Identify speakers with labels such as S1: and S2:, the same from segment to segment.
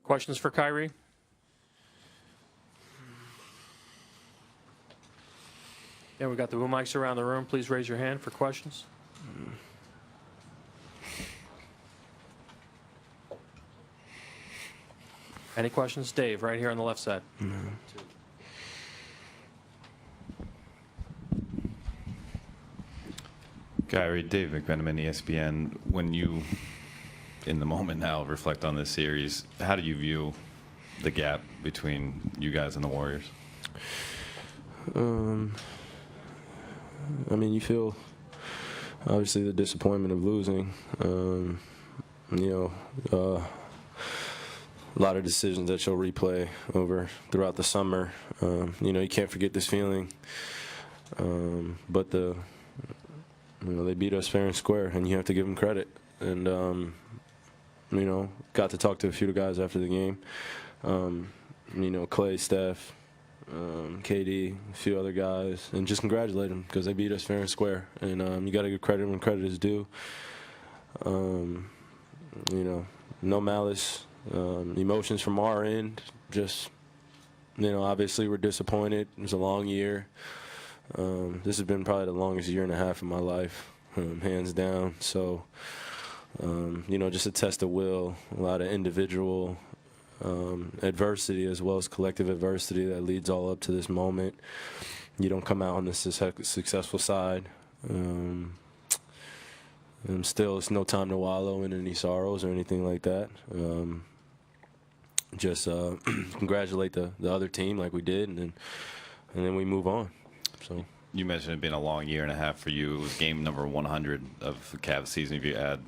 S1: Questions for Kyrie? Yeah, we got the boom mics around the room. Please raise your hand for questions. Any questions? Dave, right here on the left side.
S2: Kyrie, Dave McMenamin, ESPN. When you, in the moment now, reflect on this series, how do you view the gap between you guys and the Warriors?
S3: I mean, you feel, obviously, the disappointment of losing. A lot of decisions that you'll replay throughout the summer. You can't forget this feeling. But they beat us fair and square, and you have to give them credit. And got to talk to a few of the guys after the game. Clay, Steph, KD, a few other guys, and just congratulate them because they beat us fair and square. And you got to give credit when credit is due. No malice, emotions from our end. Just, obviously we're disappointed. It was a long year. This has been probably the longest year and a half of my life, hands down. So, just a test of will, a lot of individual adversity as well as collective adversity that leads all up to this moment. You don't come out on the successful side. And still, it's no time to wallow in any sorrows or anything like that. Just congratulate the other team like we did, and then we move on. So
S2: you mentioned it being a long year and a half for you. It was game number 100 of the Cavs season if you add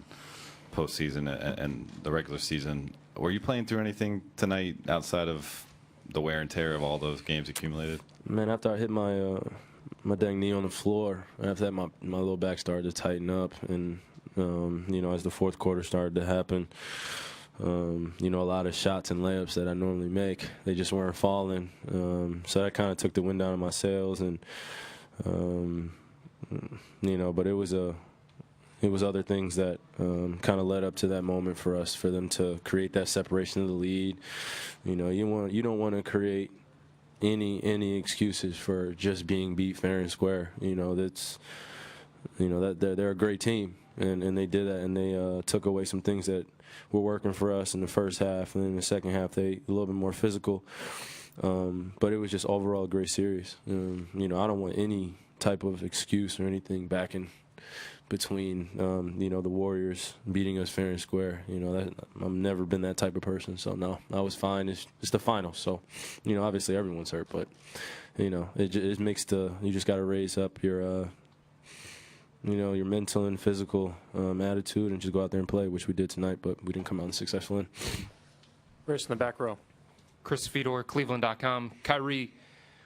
S2: postseason and the regular season. Were you playing through anything tonight outside of the wear and tear of all those games accumulated?
S3: Man, after I hit my dang knee on the floor, after that my low back started to tighten up, and as the fourth quarter started to happen, a lot of shots and layups that I normally make, they just weren't falling. So that kind of took the wind out of my sails, and but it was other things that kind of led up to that moment for us, for them to create that separation of the lead. You don't want to create any excuses for just being beat fair and square. That they're a great team, and they did that, and they took away some things that were working for us in the first half, and then in the second half they a little bit more physical. But it was just overall a great series. I don't want any type of excuse or anything back in between the Warriors beating us fair and square. I've never been that type of person, so no, I was fine. It's the finals, so obviously everyone's hurt, but it makes you just got to raise up your your mental and physical attitude and just go out there and play, which we did tonight, but we didn't come out successful in.
S1: Chris in the back row.
S4: Chris Fedor, Cleveland.com. Kyrie,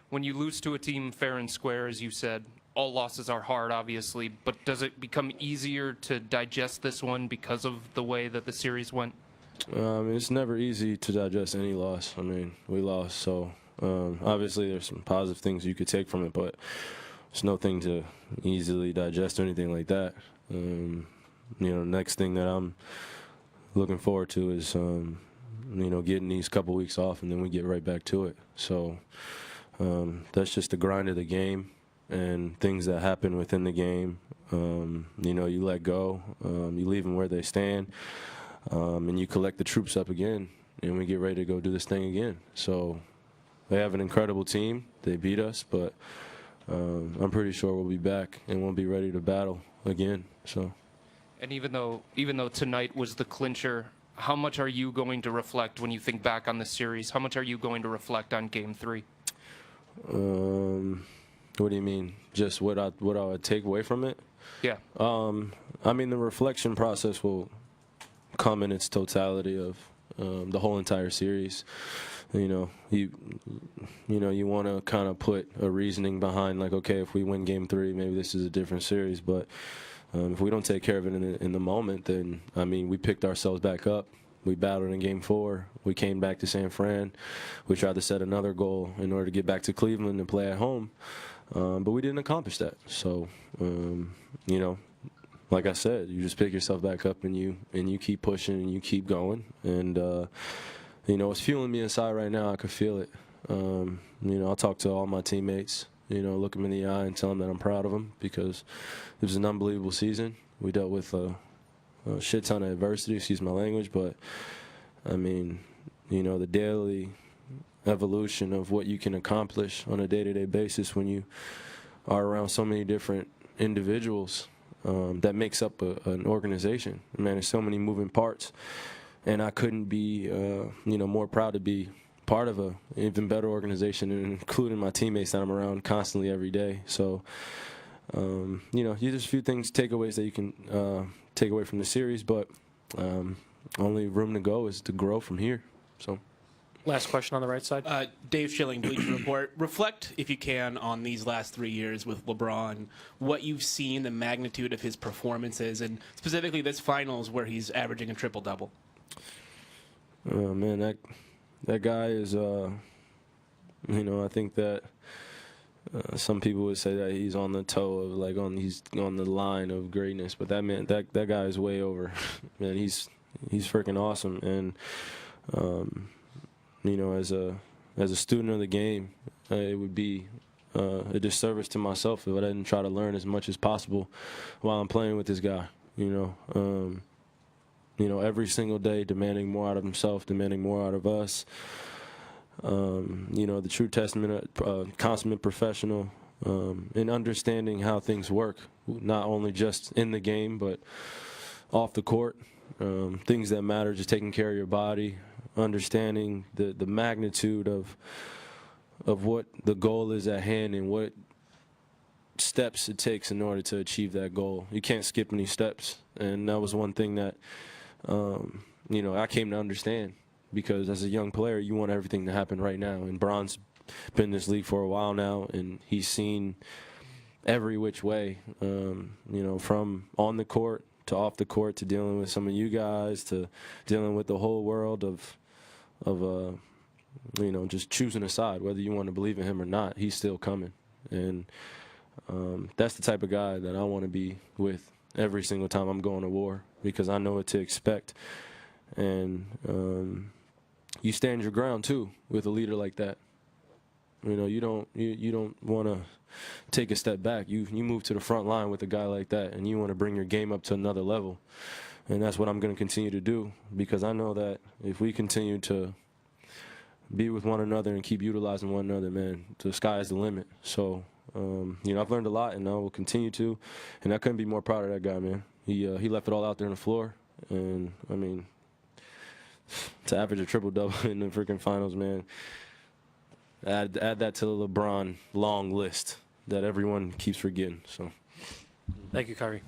S4: when you lose to a team fair and square, as you said, all losses are hard, obviously, but does it become easier to digest this one because of the way that the series went?
S3: It's never easy to digest any loss. We lost, so obviously there's some positive things you could take from it, but it's no thing to easily digest or anything like that. Next thing that I'm looking forward to is, getting these couple weeks off, and then we get right back to it. So that's just the grind of the game and things that happen within the game. You let go, you leave them where they stand, and you collect the troops up again, and we get ready to go do this thing again. So they have an incredible team. They beat us, but I'm pretty sure we'll be back and we'll be ready to battle again. So,
S4: and even though tonight was the clincher, how much are you going to reflect when you think back on this series? How much are you going to reflect on Game 3?
S3: What do you mean? Just what I would take away from it?
S4: Yeah.
S3: The reflection process will come in its totality of the whole entire series. You want to kind of put a reasoning behind, like, okay, if we win Game 3, maybe this is a different series. But if we don't take care of it in the moment, then we picked ourselves back up. We battled in Game 4. We came back to San Fran. We tried to set another goal in order to get back to Cleveland and play at home, but we didn't accomplish that. So, like I said, you just pick yourself back up and you keep pushing and you keep going. And it's fueling me inside right now. I could feel it. I'll talk to all my teammates, look them in the eye and tell them that I'm proud of them because it was an unbelievable season. We dealt with a shit ton of adversity, excuse my language, but, the daily evolution of what you can accomplish on a day-to-day basis when you are around so many different individuals that makes up an organization. Man, there's so many moving parts, and I couldn't be, more proud to be part of an even better organization, including my teammates that I'm around constantly every day. So, there's a few takeaways that you can take away from the series, but only room to go is to grow from here. So.
S1: Last question on the right side.
S5: Dave Schilling, Bleacher Report. Reflect, if you can, on these last 3 years with LeBron, what you've seen, the magnitude of his performances, and specifically this finals where he's averaging a triple-double.
S3: Oh, man, that guy is, I think that some people would say that he's on the toe of, he's on the line of greatness, but that guy is way over. Man, he's freaking awesome, and, as a student of the game, it would be a disservice to myself if I didn't try to learn as much as possible while I'm playing with this guy. Every single day demanding more out of himself, demanding more out of us. The true testament of consummate professional in understanding how things work, not only just in the game but off the court. Things that matter, just taking care of your body, understanding the magnitude of what the goal is at hand and what steps it takes in order to achieve that goal. You can't skip any steps, and that was one thing that I came to understand, because as a young player you want everything to happen right now, and Bron's been in this league for a while now, and he's seen every which way, from on the court to off the court, to dealing with some of you guys, to dealing with the whole world of just choosing a side, whether you want to believe in him or not. He's still coming, and that's the type of guy that I want to be with every single time I'm going to war, because I know what to expect. And you stand your ground too with a leader like that. You don't want to take a step back. You move to the front line with a guy like that, and you want to bring your game up to another level. And that's what I'm going to continue to do, because I know that if we continue to be with one another and keep utilizing one another, man, the sky is the limit. So, I've learned a lot, and I will continue to. And I couldn't be more proud of that guy, man. He left it all out there on the floor, and to average a triple-double in the freaking finals, man. Add that to the LeBron long list that everyone keeps forgetting. So,
S1: Thank you, Kyrie.